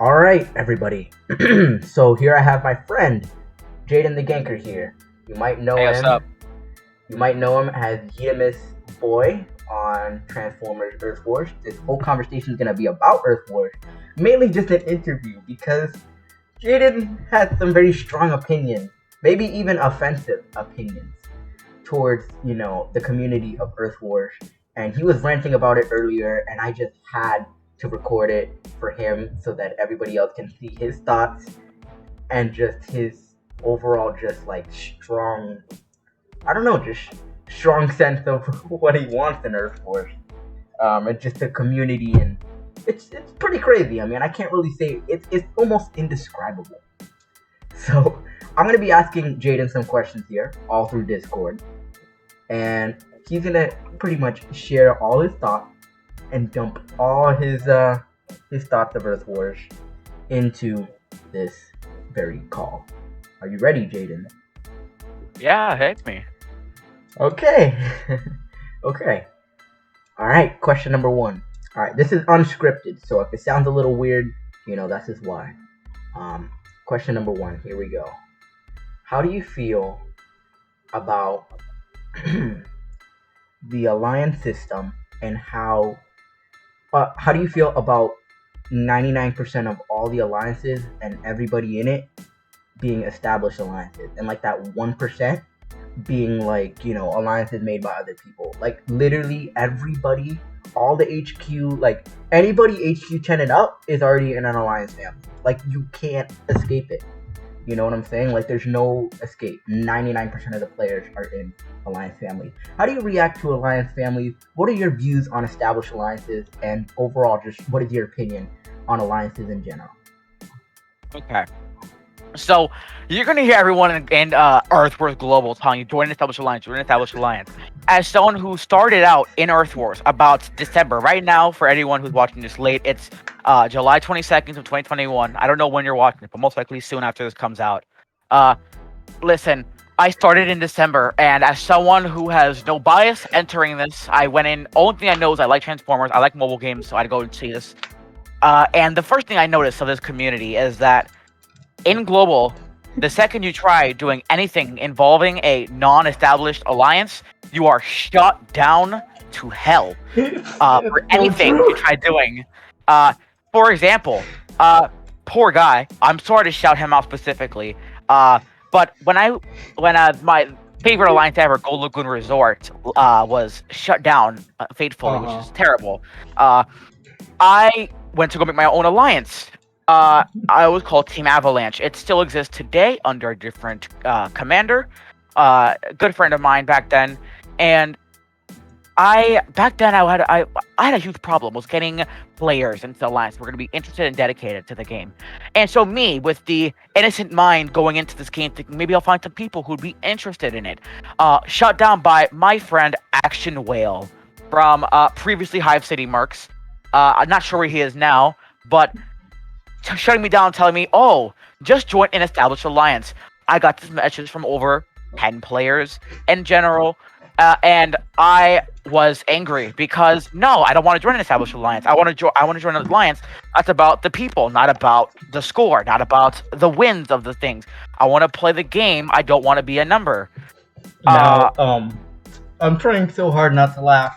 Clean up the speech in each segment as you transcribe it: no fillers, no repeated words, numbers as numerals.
All right, everybody. So here I have my friend, Jaden the Ganker here. You might know Hey, what's him. up? You might know him as Yemus Boy on Transformers Earth Wars. This whole conversation is going to be about Earth Wars, mainly just an interview because Jaden had some very strong opinions, maybe even offensive opinions towards, the community of Earth Wars. And he was ranting about it earlier, and I just had to record it for him so that everybody else can see his thoughts and just his overall just like strong, I don't know, just strong sense of what he wants in Earth Force. And just the community, and it's pretty crazy. I mean, I can't really say it's almost indescribable. So I'm gonna be asking Jaden some questions here, all through Discord, and he's gonna pretty much share all his thoughts and dump all his thoughts of Earth Wars into this very call. Are you ready, Jaden? Yeah, hit me. Okay. Okay. All right. Question number one. All right. This is unscripted, so if it sounds a little weird, that's just why. Um, Question number one. Here we go. How do you feel about the alliance system and how do you feel about 99% of all the alliances and everybody in it being established alliances, and like that 1% being like, alliances made by other people? Like literally everybody, all the HQ, like anybody HQ 10 and up is already in an alliance family. Like you can't escape it. You know what I'm saying? Like there's no escape. 99% of the players are in alliance family. How do you react to alliance families? What are your views on established alliances, and overall just what is your opinion on alliances in general? Okay. So you're gonna hear everyone in Earth Wars Global telling you join an established alliance, join an established alliance. As someone who started out in Earth Wars about December, right now for anyone who's watching this late, it's July 22nd of 2021. I don't know when you're watching it, but most likely soon after this comes out. Uh, Listen, I started in December, and as someone who has no bias entering this, I went in. Only thing I know is I like Transformers, I like mobile games, so I'd go and see this. And the first thing I noticed of this community is that in global, the second you try doing anything involving a non-established alliance, you are shot down to hell. For It's so anything you true. try doing. For example, poor guy. I'm sorry to shout him out specifically. But when my favorite alliance ever, Gold Lagoon Resort, was shut down fatefully, which Uh-huh. is terrible. I went to go make my own alliance. I was called Team Avalanche. It still exists today under a different commander. A good friend of mine back then, and I back then I had a huge problem was getting players into the alliance who were going to be interested and dedicated to the game. And so me, with the innocent mind going into this game, thinking maybe I'll find some people who'd be interested in it, shut down by my friend Action Whale from previously Hive City Mercs. I'm not sure where he is now, but shutting me down, telling me, "Oh, just join an established alliance." I got these messages from over 10 players in general, and I was angry because no, I don't want to join an established alliance. I want to join. I want to join an alliance that's about the people, not about the score, not about the wins of the things. I want to play the game. I don't want to be a number. Uh, Now, I'm trying so hard not to laugh.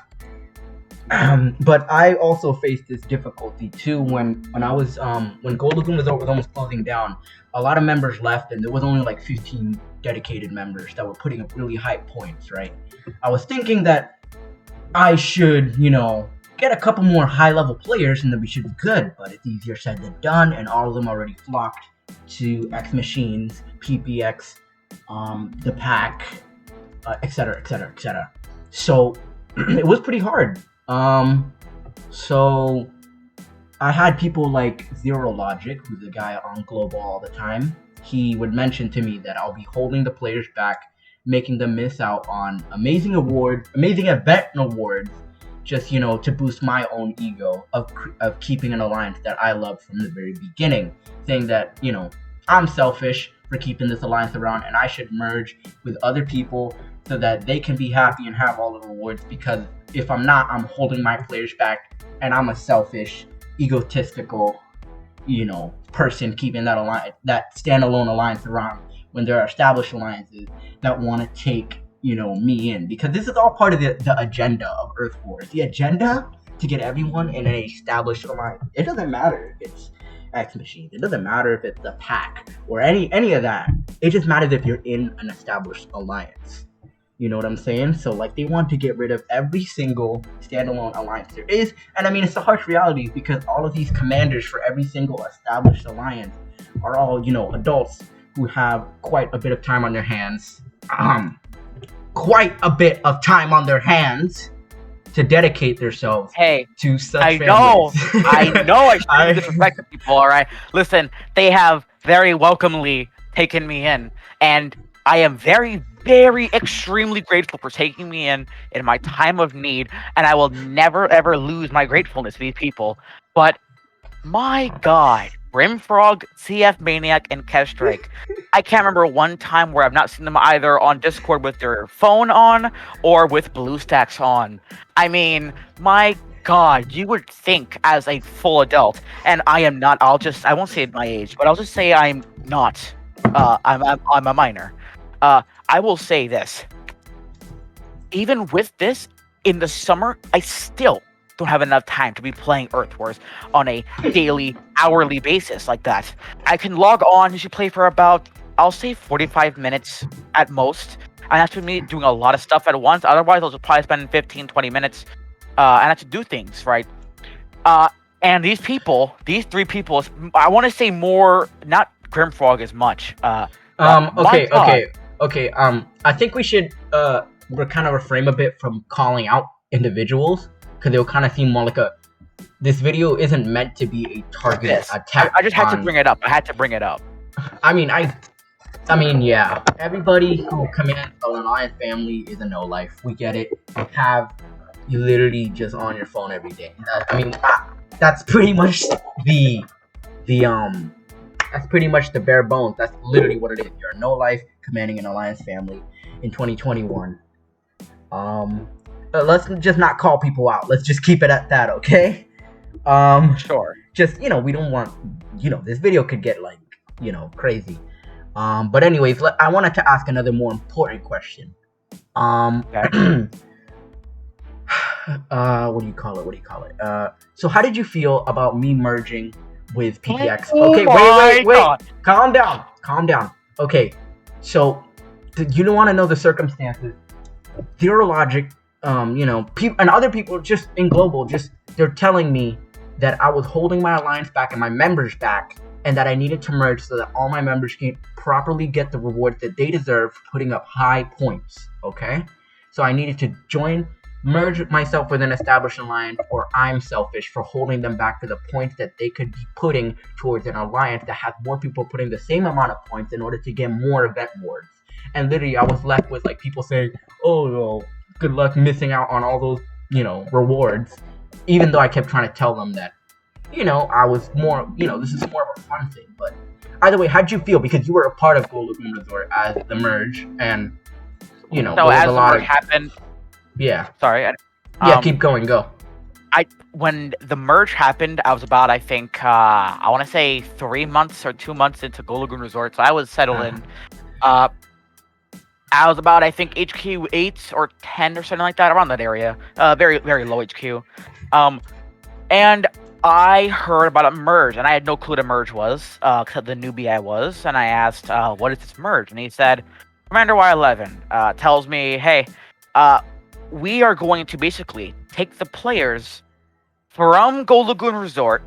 But I also faced this difficulty too when I was when Gold Lagoon was almost closing down. A lot of members left, and there was only like 15 dedicated members that were putting up really high points. Right? I was thinking that I should, get a couple more high-level players, and then we should be good. But it's easier said than done, and all of them already flocked to X Machines, PPX, the Pack, etc., etc., etc. So it was pretty hard. So I had people like Zero Logic, who's a guy on Global all the time. He would mention to me that I'll be holding the players back, making them miss out on amazing event awards, just to boost my own ego of keeping an alliance that I love from the very beginning, saying that I'm selfish for keeping this alliance around, and I should merge with other people so that they can be happy and have all the rewards, because if I'm not, I'm holding my players back, and I'm a selfish, egotistical, person keeping that standalone alliance around when there are established alliances that want to take me in, because this is all part of the agenda of Earth Wars. The agenda to get everyone in an established alliance. It doesn't matter if it's X Machines. It doesn't matter if it's the Pack or any of that. It just matters if you're in an established alliance. You know what I'm saying? So like they want to get rid of every single standalone alliance there is, and I mean it's the harsh reality because all of these commanders for every single established alliance are all adults who have quite a bit of time on their hands. Quite a bit of time on their hands to dedicate themselves to such I families. I know I shouldn't disrespect the people, alright? Listen, they have very welcomely taken me in, and I am very, very extremely grateful for taking me in my time of need, and I will never ever lose my gratefulness to these people. But my god, Brimfrog, CF Maniac, and Kestrake. I can't remember one time where I've not seen them either on Discord with their phone on or with BlueStacks on. I mean, my god, you would think as a full adult, and I am not. I won't say my age, but I'll just say I'm not. I'm a minor. I will say this. Even with this, in the summer, I still don't have enough time to be playing Earth Wars on a daily, hourly basis like that. I can log on, usually play for about, I'll say 45 minutes at most. And that's with me doing a lot of stuff at once. Otherwise, I'll just probably spend 15, 20 minutes and I have to do things, right? And these three people, I want to say more, not Grimfrog as much. Okay. I think we should kind of refrain a bit from calling out individuals because it'll kind of seem more like this video isn't meant to be a targeted attack. I just had to bring it up. I mean, yeah. Everybody who commands an Alliance family is a no life. We get it. You literally just on your phone every day. That's pretty much that's pretty much the bare bones. That's literally what it is. You're a no life commanding an Alliance family in 2021. Let's just not call people out. Let's just keep it at that, okay? Sure. Just we don't want this video could get crazy. But anyways, I wanted to ask another more important question. Okay. What do you call it? So how did you feel about me merging with PPX? Okay, wait. Calm down. Okay, so you don't want to know the circumstances. Zero Logic, people and other people just in global, they're telling me that I was holding my alliance back and my members back, and that I needed to merge so that all my members can properly get the rewards that they deserve for putting up high points. Okay, so I needed to merge myself with an established alliance, or I'm selfish for holding them back for the points that they could be putting towards an alliance that has more people putting the same amount of points in order to get more event rewards. And literally I was left with people saying, oh well, good luck missing out on all those rewards, even though I kept trying to tell them that I was more this is more of a fun thing. But either way, how'd you feel, because you were a part of Gold Lagoon Resort as the merge, and so as the merge happened. Yeah. Sorry. Keep going. Go. When the merge happened, I was about, I think, I want to say 3 months or 2 months into Gold Lagoon Resort, so I was settled in. I was about, I think, HQ 8 or 10 or something like that, around that area. Very, very low HQ. And I heard about a merge, and I had no clue what a merge was, because the newbie I was, and I asked, what is this merge? And he said, Commander Y11 tells me, hey, we are going to basically take the players from Gold Lagoon Resort,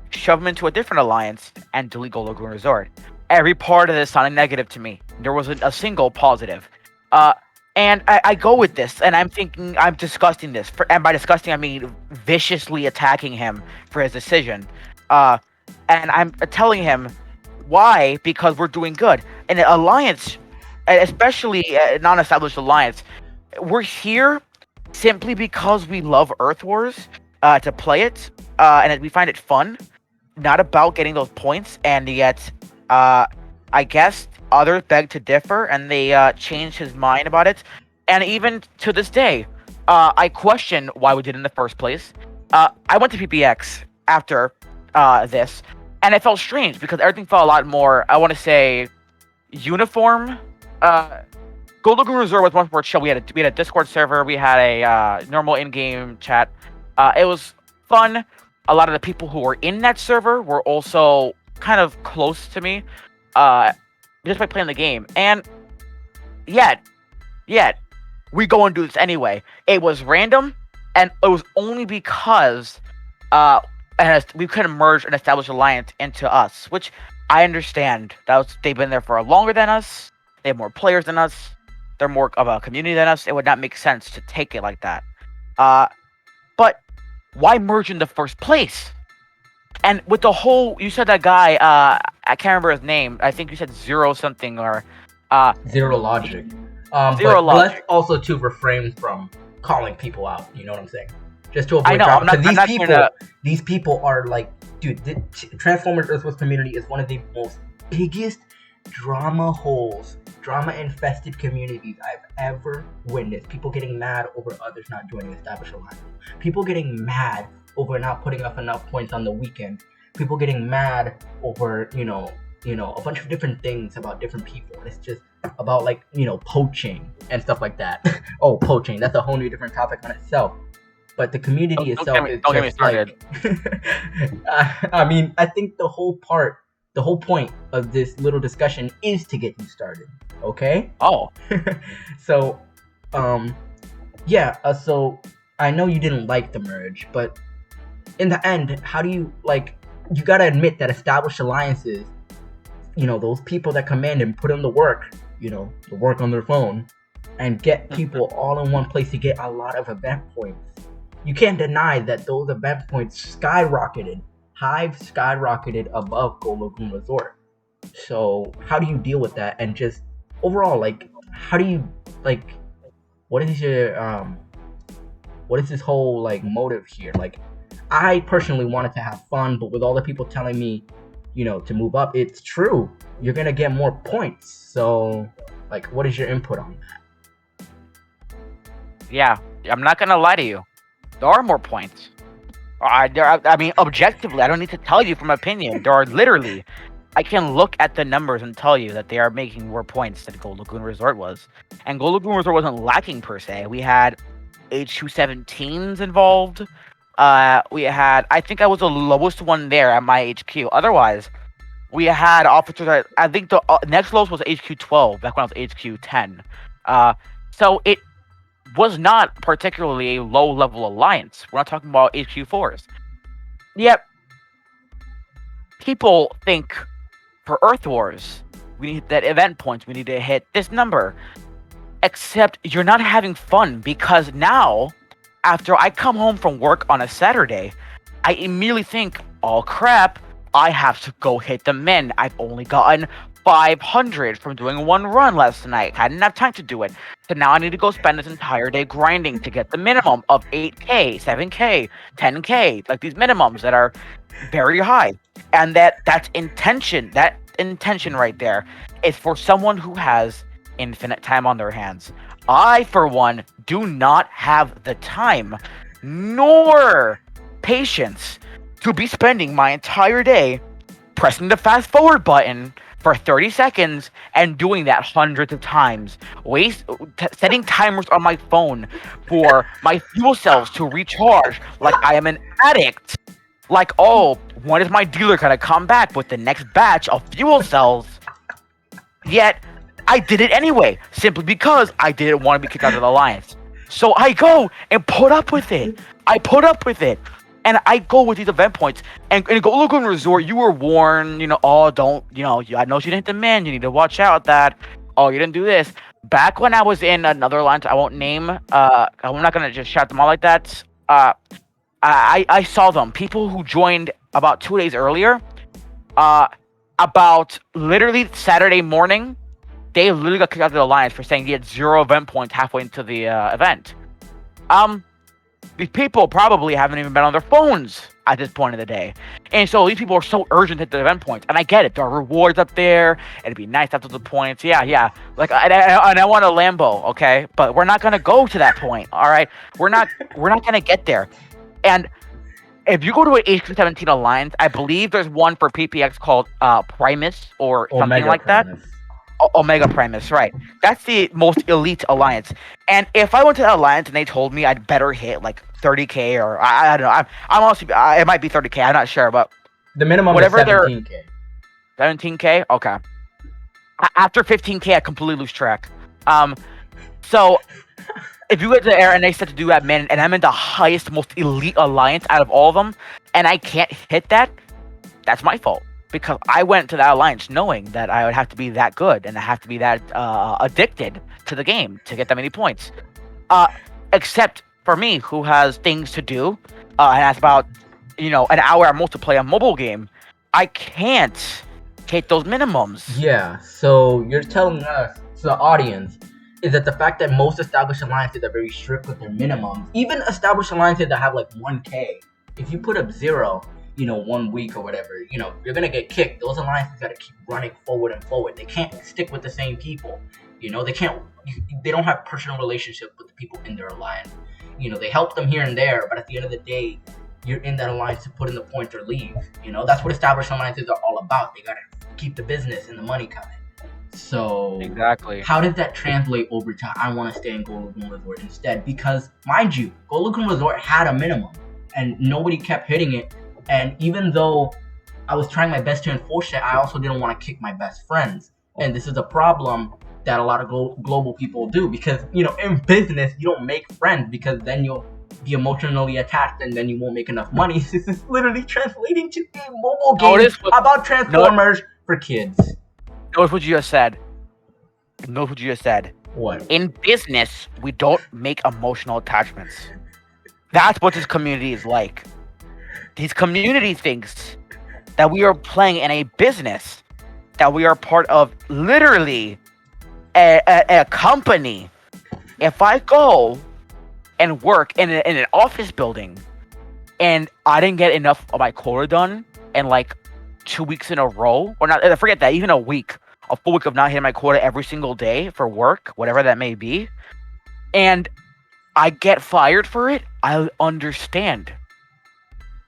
shove them into a different alliance, and delete Gold Lagoon Resort. Every part of this sounded negative to me. There wasn't a single positive. And I go with this, and I'm thinking, I'm discussing this. And by disgusting, I mean viciously attacking him for his decision. And I'm telling him, why? Because we're doing good. And an alliance, especially a non-established alliance, we're here simply because we love Earth Wars, to play it, and we find it fun. Not about getting those points, and yet, I guess others beg to differ, and they changed his mind about it. And even to this day, I question why we did it in the first place. I went to PPX after this, and it felt strange because everything felt a lot more, I want to say, uniform. Uh, Gold Lagoon Resort was much more chill. We had a Discord server. We had a normal in-game chat. It was fun. A lot of the people who were in that server were also kind of close to me, uh, just by playing the game. And yet, we go and do this anyway. It was random, and it was only because uh, we couldn't merge an established alliance into us, which I understand. They've been there for longer than us. They have more players than us. They're more of a community than us. It would not make sense to take it like that. Uh, but why merge in the first place? And with the whole, you said that guy, I can't remember his name. I think you said Zero something or Zero Logic. Zero but Logic. let's also to refrain from calling people out. You know what I'm saying? Just to avoid I know. drama. I'm not gonna. These people are like, dude. The Transformers Earthworks community is one of the most biggest drama-infested communities I've ever witnessed. People getting mad over others not joining established alliances. People getting mad over not putting up enough points on the weekend. People getting mad over, a bunch of different things about different people. It's just about poaching and stuff like that. Oh, poaching. That's a whole new different topic on itself. But the community itself is don't get me started. I mean, I think the whole point of this little discussion is to get you started. Okay? Oh. So, so I know you didn't like the merge, but in the end, how do you you gotta admit that established alliances, those people that come in and put in the work, the work on their phone, and get people all in one place to get a lot of event points. You can't deny that those event points skyrocketed. Hive skyrocketed above Gold Lagoon Resort. So how do you deal with that? And just overall, how do you what is this whole motive here? I personally wanted to have fun, but with all the people telling me, to move up, it's true. You're gonna get more points. So, what is your input on that? Yeah, I'm not gonna lie to you. There are more points. I mean, objectively, I don't need to tell you from opinion. There are literally, I can look at the numbers and tell you that they are making more points than Gold Lagoon Resort was. And Gold Lagoon Resort wasn't lacking per se. We had HQ17s involved. We had, I think I was the lowest one there at my HQ. Otherwise, we had officers that, I think the next lowest was HQ12, back when I was HQ10. So it was not particularly a low-level alliance. We're not talking about HQ4s. Yet, people think for Earth Wars, we need that event points, we need to hit this number. Except you're not having fun because now, after I come home from work on a Saturday, I immediately think, oh crap, I have to go hit the min. I've only gotten 500 from doing one run last night. I didn't have time to do it. So now I need to go spend this entire day grinding to get the minimum of 8K, 7K, 10K, like these minimums that are very high. And that's intention. That intention right there is for someone who has infinite time on their hands. I, for one, do not have the time nor patience to be spending my entire day pressing the fast forward button for 30 seconds and doing that hundreds of times, setting timers on my phone for my fuel cells to recharge like I am an addict. Like, oh, when is my dealer gonna come back with the next batch of fuel cells? Yet, I did it anyway, simply because I didn't want to be kicked out of the alliance. So I go and put up with it. And I go with these event points. And in Gold Lagoon Resort, you were warned, oh, don't, I know you didn't hit the man. You need to watch out that. Oh, you didn't do this. Back when I was in another alliance, I won't name, I'm not going to just shout them all like that. I saw them. People who joined about 2 days earlier, about literally Saturday morning, they literally got kicked out of the alliance for saying he had 0 event points halfway into the event. These people probably haven't even been on their phones at this point of the day. And so these people are so urgent to hit the event points. And I get it. There are rewards up there. It'd be nice after the points. Yeah. Like, and I want a Lambo, okay? But we're not going to go to that point, all right? We're not going to get there. And if you go to an HQ17 Alliance, I believe there's one for PPX called Primus or something Omega like that. Primus. Omega Primus, right? That's the most elite alliance. And if I went to that alliance and they told me I'd better hit like 30K or I don't know, I'm honestly it might be 30K. I'm not sure, but The minimum is whatever they're 17K. 17K. Okay. After 15K, I completely lose track. So if you get to the air and they set to do admin, and I'm in the highest, most elite alliance out of all of them, and I can't hit that, that's my fault. Because I went to that alliance knowing that I would have to be that good and I have to be that addicted to the game to get that many points. Except for me, who has things to do, and has about an hour at most to play a mobile game, I can't hit those minimums. Yeah, so you're telling us, to the audience, is that the fact that most established alliances are very strict with their minimums, even established alliances that have like 1K, if you put up 0, 1 week or whatever, you're gonna get kicked. Those alliances gotta keep running forward and forward. They can't stick with the same people. They don't have personal relationship with the people in their alliance. They help them here and there, but at the end of the day, you're in that alliance to put in the points or leave. That's what established alliances are all about. They gotta keep the business and the money coming. So exactly, how did that translate over to I want to stay in Go Lagoon Resort instead? Because mind you, Go Lagoon Resort had a minimum, and nobody kept hitting it. And even though I was trying my best to enforce it, I also didn't want to kick my best friends. And this is a problem that a lot of global people do, because in business you don't make friends, because then you'll be emotionally attached and then you won't make enough money. This is literally translating to a mobile game about Transformers for kids. Notice what you just said. What? In business, we don't make emotional attachments. That's what this community is like. This community thinks that we are playing in a business, that we are part of literally a company. If I go and work in an office building and I didn't get enough of my quota done in like 2 weeks in a row, or not, forget that, even a full week of not hitting my quota every single day for work, whatever that may be, and I get fired for it, I understand.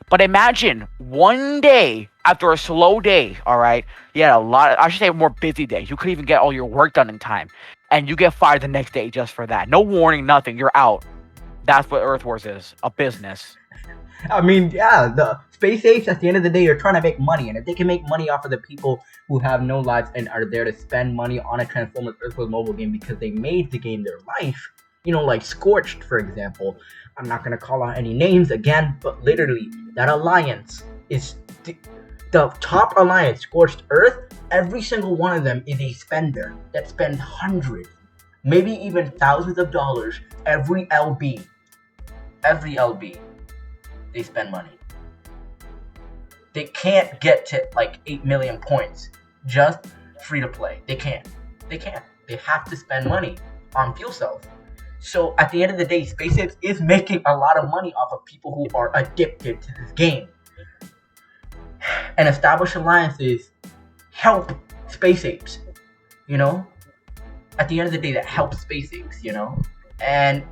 But imagine one day after a slow day, all right, I should say a more busy day, you could even get all your work done in time, and you get fired the next day just for that. No warning, nothing, you're out. That's what Earth Wars is, a business. I mean, yeah, the space apes at the end of the day are trying to make money, and if they can make money off of the people who have no lives and are there to spend money on a Transformers Earth Wars mobile game because they made the game their life, like Scorched, for example. I'm not gonna call out any names again, but literally, that alliance is the top alliance, Scorched Earth. Every single one of them is a spender that spends hundreds, maybe even thousands of dollars every LB. They spend money. They can't get to like 8 million points just free to play. They can't. They have to spend money on fuel cells. So at the end of the day, Space Apes is making a lot of money off of people who are addicted to this game. And established alliances help Space Apes. At the end of the day, that helps Space Apes. And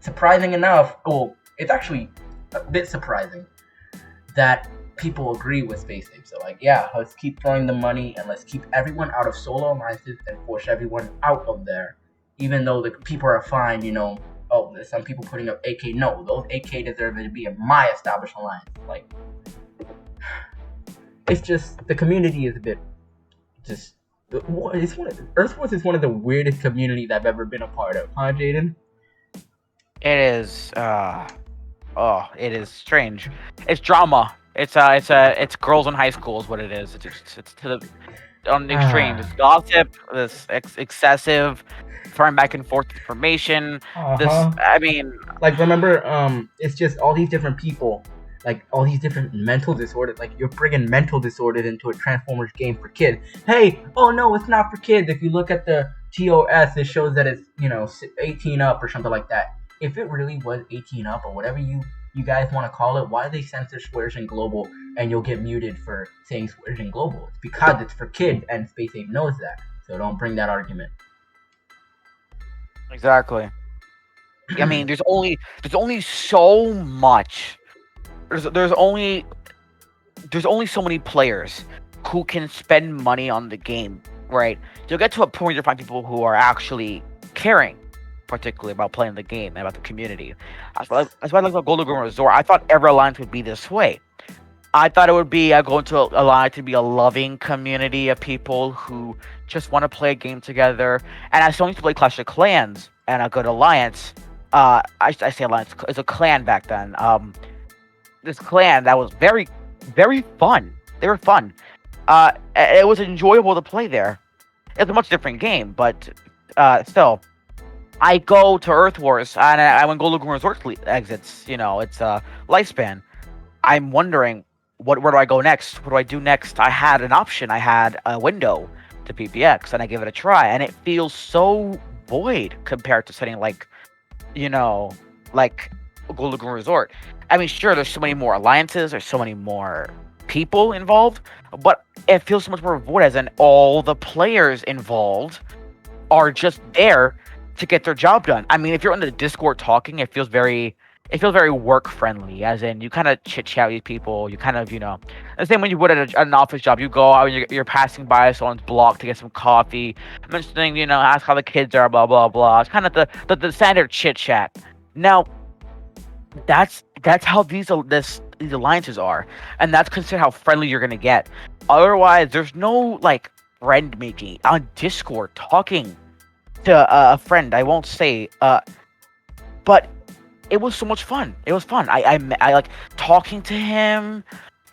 surprising enough, it's actually a bit surprising that people agree with Space Apes. So let's keep throwing the money and let's keep everyone out of solo alliances and force everyone out of there. Even though the people are fine, there's some people putting up AK. No, those AK deserve to be in my established alliance. It's just, the community is a bit Earth Wars is one of the weirdest communities I've ever been a part of, huh, Jaden? It is it is strange. It's drama. It's girls in high school is what it is. It's to on the extreme. It's gossip, this excessive throwing back and forth information. Remember, it's just all these different people, all these different mental disorders. You're bringing mental disorders into a Transformers game for kids. Hey, oh no, it's not for kids. If you look at the TOS, it shows that it's 18 up or something like that. If it really was 18 up or whatever you guys want to call it, why do they censor swears in global and you'll get muted for saying swears in global? It's because it's for kids, and Space Ape knows that. So don't bring that argument. Exactly. I mean, there's only so much there's only so many players who can spend money on the game, right? You'll get to a point where you find people who are actually caring, particularly about playing the game and about the community. That's why I like about Golden Lagoon Resort. I thought every alliance would be this way. I thought it would be going to allow to be a loving community of people who just want to play a game together. And I still used to play Clash of Clans and a good alliance. I say alliance, it's a clan back then. This clan that was very, very fun. They were fun. It was enjoyable to play there. It's a much different game, but still. I go to Earth Wars and when Gold Lagoon Resort exits, it's lifespan. I'm wondering where do I go next? What do I do next? I had an option. I had a window to PPX, and I gave it a try, and it feels so void compared to setting like Gold Lagoon Resort. I mean, sure, there's so many more alliances, there's so many more people involved, but it feels so much more void, as in all the players involved are just there to get their job done. I mean, if you're on the Discord talking, it feels very work friendly, as in you kind of chit chat with people. You kind of, the same when you would at an office job. You go out and you're passing by someone's block to get some coffee, mentioning, ask how the kids are, blah blah blah. It's kind of the standard chit chat. Now, that's how these alliances are, and that's considered how friendly you're gonna get. Otherwise, there's no like friend making on Discord talking to a friend. I won't say, but it was so much fun. It was fun. I like talking to him.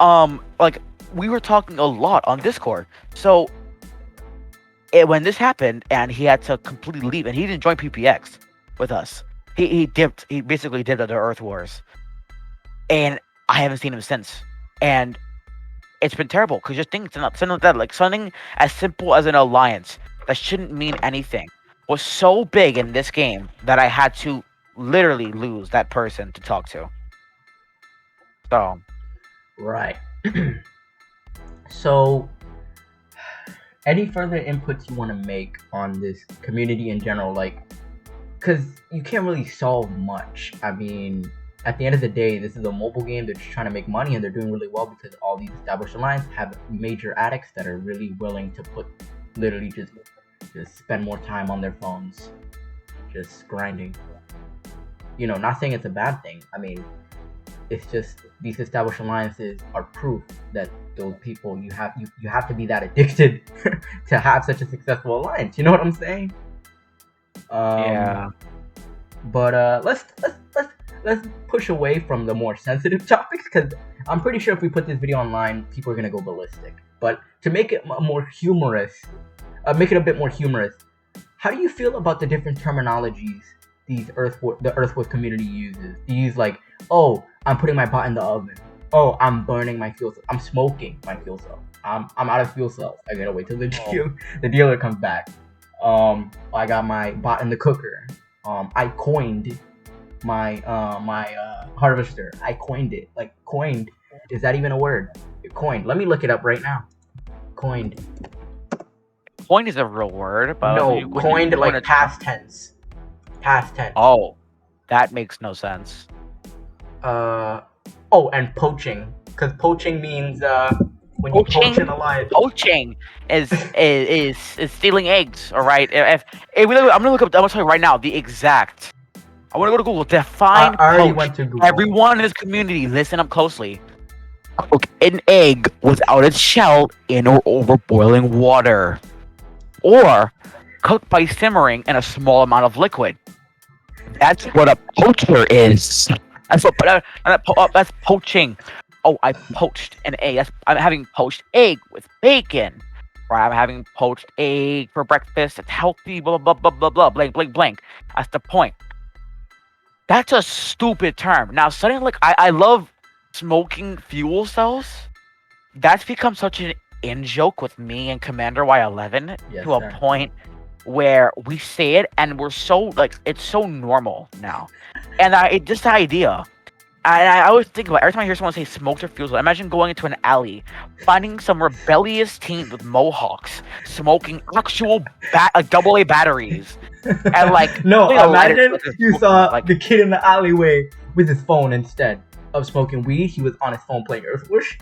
Like we were talking a lot on Discord. So when this happened and he had to completely leave, and he didn't join PPX with us. He dipped. He basically dipped into Earth Wars, and I haven't seen him since. And it's been terrible because just think something like that, like something as simple as an alliance that shouldn't mean anything, was so big in this game that I had to literally lose that person to talk to. So, right. So, any further inputs you want to make on this community in general? Like, because you can't really solve much. I mean, at the end of the day, this is a mobile game. They're just trying to make money, and they're doing really well because all these established alliances have major addicts that are really willing to literally just spend more time on their phones, just grinding. Not saying it's a bad thing. I mean, it's just these established alliances are proof that those people, you have to be that addicted to have such a successful alliance. You know what I'm saying? yeah. But let's push away from the more sensitive topics, because I'm pretty sure if we put this video online, people are gonna go ballistic. But to make it more humorous, make it a bit more humorous, how do you feel about the different terminologies the Earth Wars community uses? You use like, oh, I'm putting my bot in the oven. Oh, I'm burning my fuel cells. I'm smoking my fuel cells. I'm out of fuel cells. I gotta wait till the dealer comes back. I got my bot in the cooker. I coined my harvester. I coined it. Like, coined, is that even a word? Coined. Let me look it up right now. Coined. Coin is a real word, but no, coined like past tense. Past tense. Oh, that makes no sense. Oh, and poaching, because poaching means when you poach an alliance. Poaching is stealing eggs. All right. If I'm gonna look up. I'm gonna tell you right now the exact. I want to go to Google. Define. I already went to Google. Everyone in this community, listen up closely. Cook an egg without its shell in or over boiling water, or cook by simmering in a small amount of liquid. That's what a poacher is. That's poaching. Oh, I poached an egg. I'm having poached egg with bacon. Or I'm having poached egg for breakfast. It's healthy. Blah blah blah blah blah. Blank blank blank. That's the point. That's a stupid term. Now, suddenly, like I love smoking fuel cells. That's become such an in joke with me and Commander Y11 to a point where we say it and we're so like it's so normal now, and just the idea. I always think about every time I hear someone say smoked or fuel cell, imagine going into an alley, finding some rebellious teens with mohawks smoking actual AA batteries, and like no, imagine you saw like, the kid in the alleyway with his phone instead. of smoking weed, he was on his phone playing Earthwatch.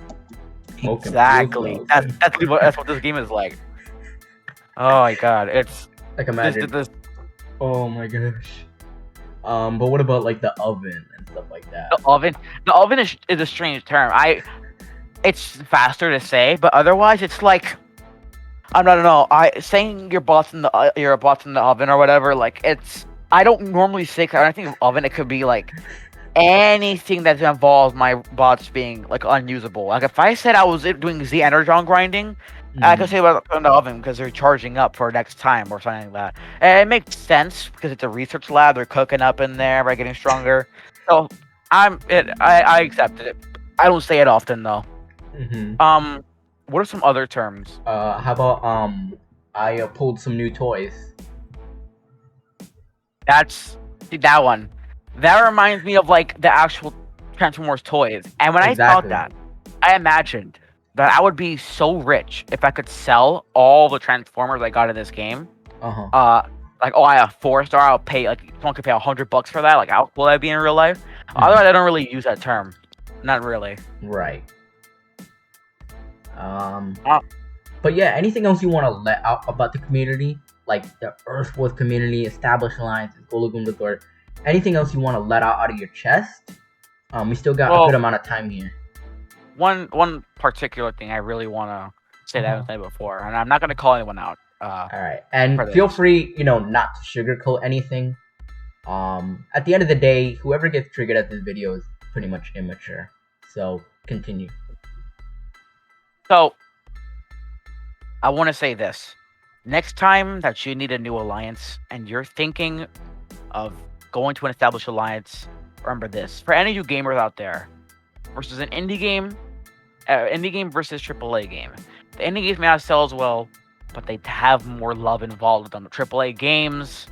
Smoking Exactly. blue That's what this game is like. Oh my god, it's Like this, imagine. this Oh my gosh. But what about like the oven and stuff like that? the oven. The oven is a strange term. It's faster to say, but otherwise it's like I don't know. I saying your bots in the oven or whatever. Like it's I don't normally say. Cause I don't think of oven. It could be like anything that involves my bots being like unusable. Like if I said I was doing Z Energon grinding, I could say about in the oven because they're charging up for next time or something like that. And it makes sense because it's a research lab. They're cooking up in there by getting stronger. So I accept it. I don't say it often though. Mm-hmm. What are some other terms? How about I pulled some new toys. See that one. That reminds me of like the actual Transformers toys. And when I thought Exactly. that, I imagined that I would be so rich if I could sell all the Transformers I got in this game. Uh-huh. Like I have 4-star. I'll pay like someone could pay $100 for that. Like how will that be in real life? Otherwise, I don't really use that term. Not really. Right. Uh, But yeah, anything else you want to let out about the community, like the Earthworth community, Established Alliance, Golagoon Resort? Anything else you want to let out of your chest? We still got a good amount of time here. One particular thing I really want to say that I haven't said before, and I'm not going to call anyone out. All right, and feel free, not to sugarcoat anything. At the end of the day, whoever gets triggered at this video is pretty much immature. So continue. So I want to say this: next time that you need a new alliance and you're thinking of going to an established alliance, remember this: for any of you gamers out there, versus an indie game versus AAA game. The indie games may not sell as well, but they have more love involved with them. The AAA games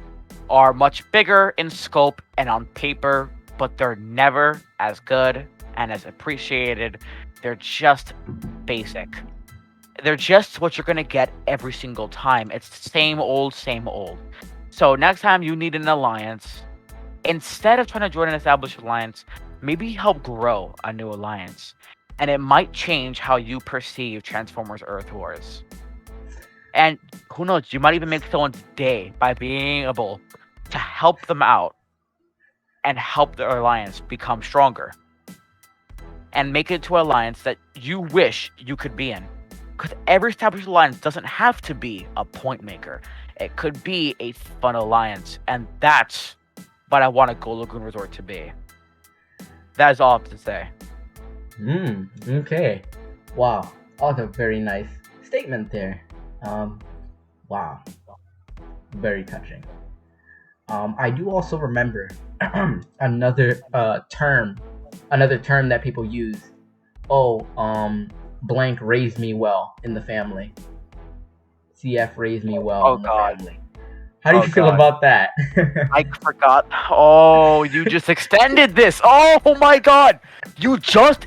are much bigger in scope and on paper, but they're never as good and as appreciated. They're just basic. They're just what you're going to get every single time. It's the same old, same old. So next time you need an alliance, instead of trying to join an established alliance, maybe help grow a new alliance. And it might change how you perceive Transformers Earth Wars. And who knows, you might even make someone's day by being able to help them out and help their alliance become stronger. And make it to an alliance that you wish you could be in. Because every established alliance doesn't have to be a point maker. It could be a fun alliance. And that's what I want a Golagoon Resort to be. That is all I have to say. Okay. Wow. Also very nice statement there. Wow. Very touching. I do also remember another term that people use. Blank raised me well in the family. CF raised me well in the family. How do you feel about that? I forgot. Oh, you just extended this. Oh my god. You just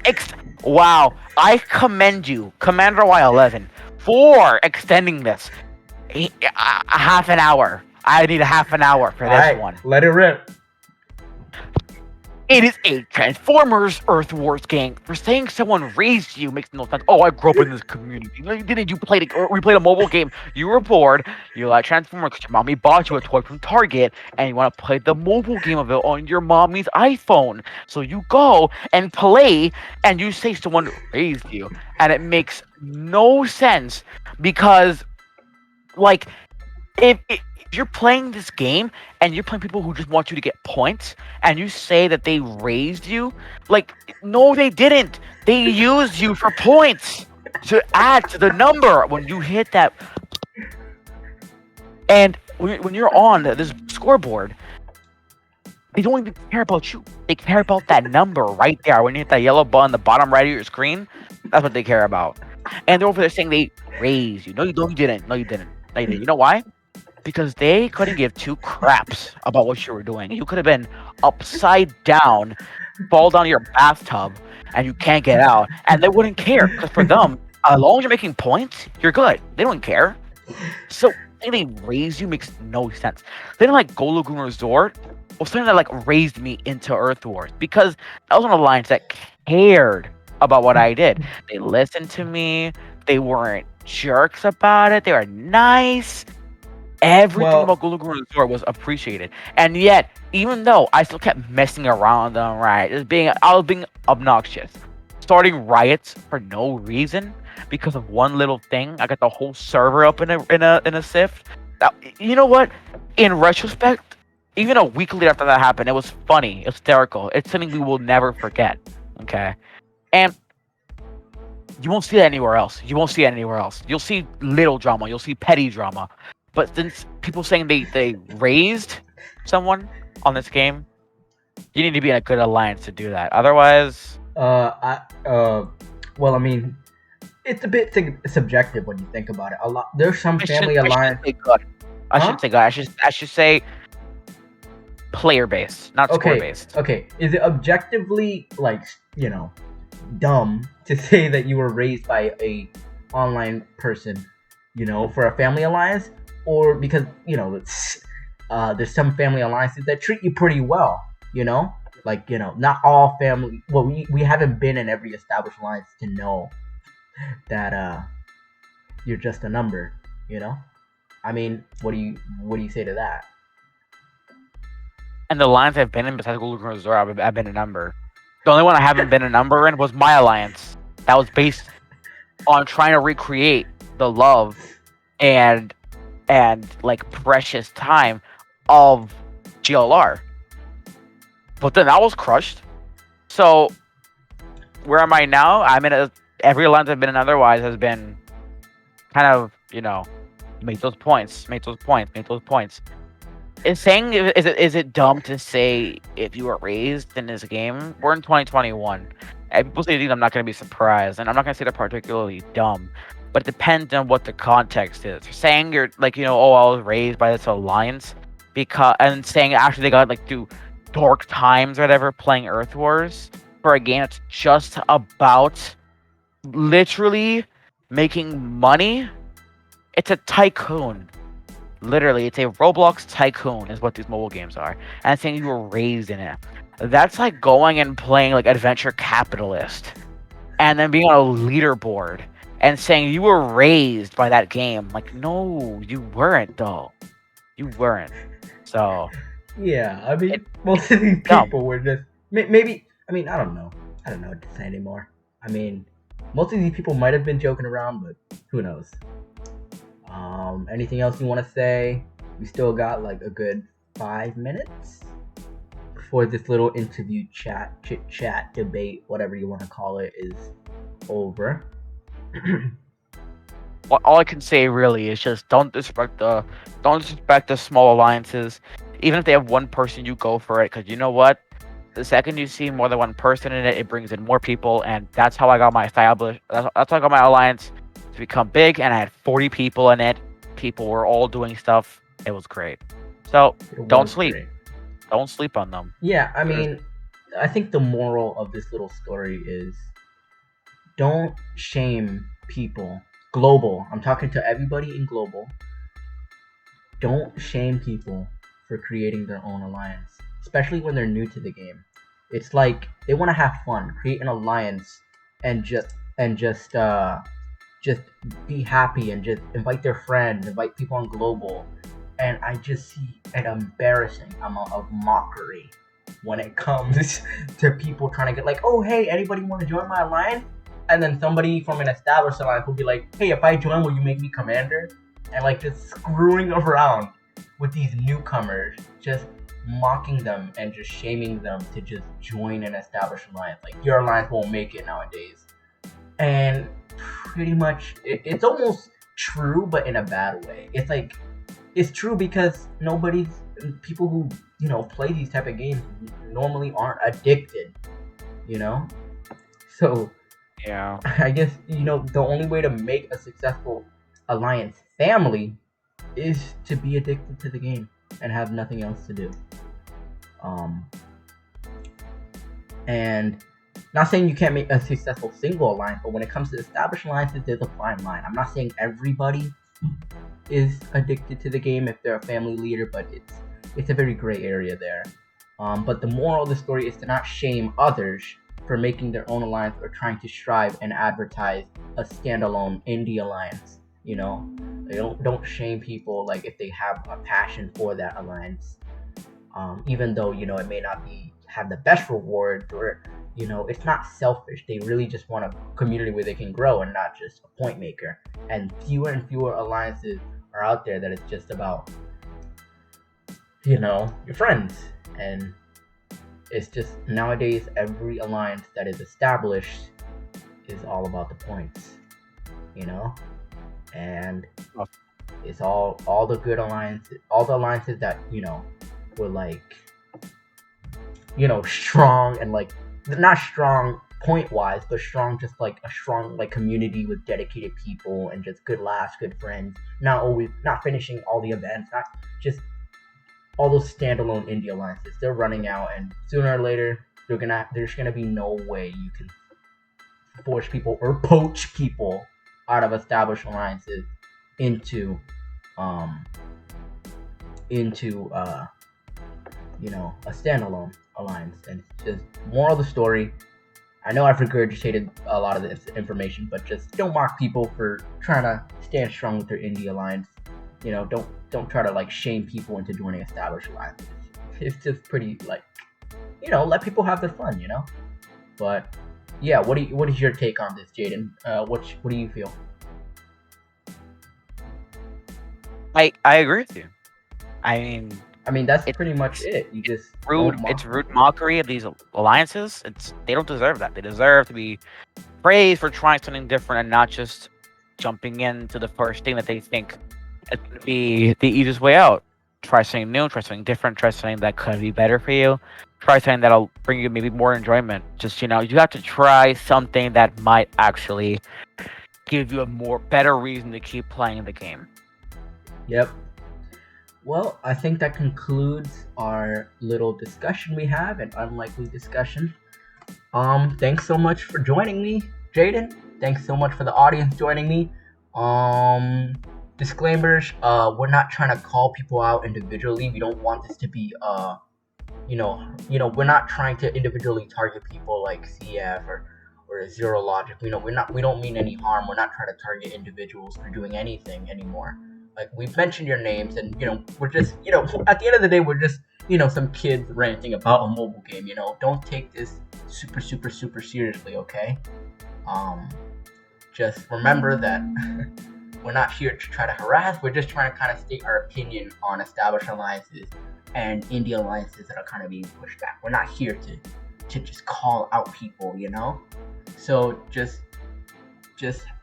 wow. I commend you, Commander Y11, for extending this. A half an hour. I need a half an hour for this one. Let it rip. It is a Transformers Earth Wars game. For saying someone raised you makes no sense. Oh, I grew up in this community. Didn't you play we played a mobile game? You were bored. You like Transformers because your mommy bought you a toy from Target, and you want to play the mobile game of it on your mommy's iPhone. So you go and play, and you say someone raised you, and it makes no sense because, like, if you're playing this game and you're playing people who just want you to get points and you say that they raised you, like, no, they didn't. They used you for points to add to the number when you hit that. And when you're on this scoreboard, they don't even care about you. They care about that number right there. When you hit that yellow button on the bottom right of your screen, that's what they care about. And they're over there saying they raised you. No, you didn't. No, you didn't. No, you didn't. You know why? Because they couldn't give two craps about what you were doing. You could have been upside down, fall down your bathtub, and you can't get out. And they wouldn't care. Because for them, as long as you're making points, you're good. They don't care. So saying they raised you makes no sense. Then like Go Lagoon Resort was something that like raised me into Earth Wars because I was on alliance that cared about what I did. They listened to me. They weren't jerks about it. They were nice. Everything Well, about Go Lagoon Resort was appreciated, and yet, even though I still kept messing around them, right, I was being obnoxious, starting riots for no reason because of one little thing. I got the whole server up in a sift. Now, you know what? In retrospect, even a week later after that happened, it was funny, hysterical. It's something we will never forget. Okay, and you won't see that anywhere else. You won't see it anywhere else. You'll see little drama. You'll see petty drama. But since people saying they raised someone on this game, you need to be in a good alliance to do that. Otherwise, well, I mean, it's a bit subjective when you think about it. A lot, there's some family I shouldn't alliance. say good. I Huh? shouldn't say good. I should say player based, not score Okay, based. okay. Is it objectively like dumb to say that you were raised by a online person, for a family alliance, or because there's some family alliances that treat you pretty well, like not all family. Well, we haven't been in every established alliance to know that you're just a number, you know. I mean, what do you say to that? And the lines I've been in besides Golden Resort, I've been a number. The only one I haven't been a number in was my alliance. That was based on trying to recreate the love and like precious time of GLR. But then that was crushed. So where am I now? I'm in every alliance I've been in otherwise has been kind of, make those points, make those points, make those points. Is it dumb to say if you were raised in this game? We're in 2021. And people say things, I'm not going to be surprised, and I'm not going to say they're particularly dumb, but it depends on what the context is. Saying you're like, oh, I was raised by this alliance and saying actually they got like through dark times or whatever playing Earth Wars for a game that's just about literally making money. It's a tycoon. Literally, it's a Roblox tycoon is what these mobile games are. And saying you were raised in it. That's like going and playing like Adventure Capitalist. And then being on a leaderboard and saying you were raised by that game. Like, no, you weren't though. You weren't. So Yeah, I mean, it, most of these dumb. people were just maybe. I mean, I don't know. I don't know what to say anymore. I mean, most of these people might have been joking around, but who knows? Anything else you want to say? We still got like a good 5 minutes before this little interview chit chat, debate, whatever you want to call it, is over. All I can say really is just don't disrespect the small alliances. Even if they have one person, you go for it, because you know what? The second you see more than one person in it, it brings in more people, and that's how I got my established. That's how I got my alliance to become big, and I had 40 people in it. People were all doing stuff. It was great. So It don't was sleep. great. Don't sleep on them. Yeah, I mean, I think the moral of this little story is don't shame people. Global. I'm talking to everybody in global. Don't shame people for creating their own alliance, especially when they're new to the game. It's like they want to have fun, create an alliance, and just be happy and just invite their friends, invite people on global. And I just see an embarrassing amount of mockery when it comes to people trying to get like, oh hey, anybody want to join my alliance? And then somebody from an established alliance will be like, hey, if I join, will you make me commander? And like just screwing around with these newcomers, just mocking them and just shaming them to just join an established alliance. Like your alliance won't make it nowadays. And pretty much it's almost true, but in a bad way. It's like it's true because people who play these type of games normally aren't addicted, you know. So Yeah. I guess the only way to make a successful alliance family is to be addicted to the game and have nothing else to do. And not saying you can't make a successful single alliance, but when it comes to established alliances, there's a fine line. I'm not saying everybody is addicted to the game if they're a family leader, but it's a very gray area there. But the moral of the story is to not shame others for making their own alliance or trying to strive and advertise a standalone indie alliance. You know, they don't shame people like if they have a passion for that alliance, even though it may not be have the best rewards, or it's not selfish. They really just want a community where they can grow and not just a point maker. And fewer alliances are out there that it's just about your friends. And it's just nowadays every alliance that is established is all about the points, and it's all the good alliances, all the alliances that were like strong, and like not strong point wise, but strong just like a strong like community with dedicated people and just good laughs, good friends, not finishing all the events, not just all those standalone indie alliances. They're running out, and sooner or later there's gonna be no way you can force people or poach people out of established alliances into a standalone alliance. And just moral of the story, I know I've regurgitated a lot of this information, but just don't mock people for trying to stand strong with their indie alliance. Don't try to like shame people into joining established alliances. It's just pretty like, let people have their fun. But yeah, what is your take on this, Jaden? What do you feel? I agree with you. I mean, That's pretty much it. You just rude. It's rude mockery of these alliances. They don't deserve that. They deserve to be praised for trying something different and not just jumping into the first thing that they think is going to be the easiest way out. Try something new. Try something different. Try something that could be better for you. Try something that'll bring you maybe more enjoyment. Just you have to try something that might actually give you a better reason to keep playing the game. Yep. Well, I think that concludes our little discussion we have, an unlikely discussion. Thanks so much for joining me, Jaden. Thanks so much for the audience joining me. Disclaimers, we're not trying to call people out individually. We don't want this to be we're not trying to individually target people like CF or Zero Logic. We don't mean any harm. We're not trying to target individuals for doing anything anymore. Like, we've mentioned your names, and we're just at the end of the day, we're just some kids ranting about a mobile game. Don't take this super super super seriously, okay? Just remember that we're not here to try to harass. We're just trying to kind of state our opinion on established alliances and indie alliances that are kind of being pushed back. We're not here to just call out people, So just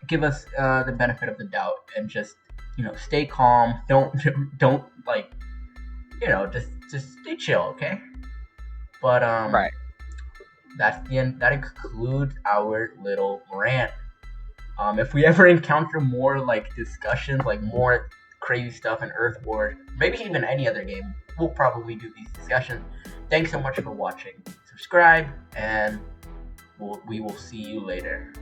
give us the benefit of the doubt, and just stay calm. Don't like just stay chill, okay? But Right. that's the end. That concludes our little rant. If we ever encounter more like discussions, like more crazy stuff in Earth Wars, maybe even any other game, we'll probably do these discussions. Thanks so much for watching. Subscribe, and we will see you later.